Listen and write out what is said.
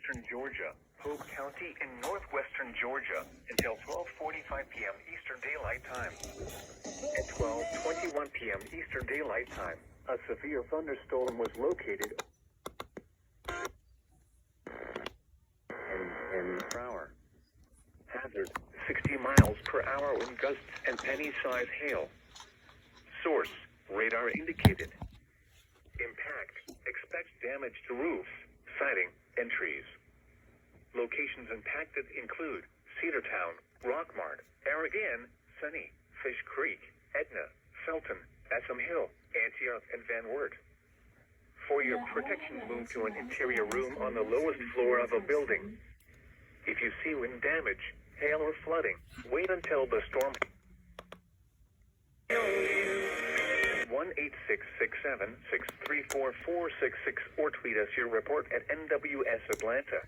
eastern Georgia, Pope County in northwestern Georgia, until 12:45 p.m. Eastern Daylight Time. At 12:21 p.m. Eastern Daylight Time, a severe thunderstorm was located per hour. Hazard, 60 miles per hour wind gusts and penny-size hail. Source, radar indicated. Impact, expect damage to roofs, siding, and trees. Locations impacted include Cedartown, Rockmart, Aragon, Sunny, Fish Creek, Etna, Felton, Essam Hill, Antioch, and Van Wert. For your protection, move to an interior room on the lowest floor of a building. If you see wind damage, hail, or flooding, wait until the storm. 1-866-763-4466 or tweet us your report at NWS Atlanta.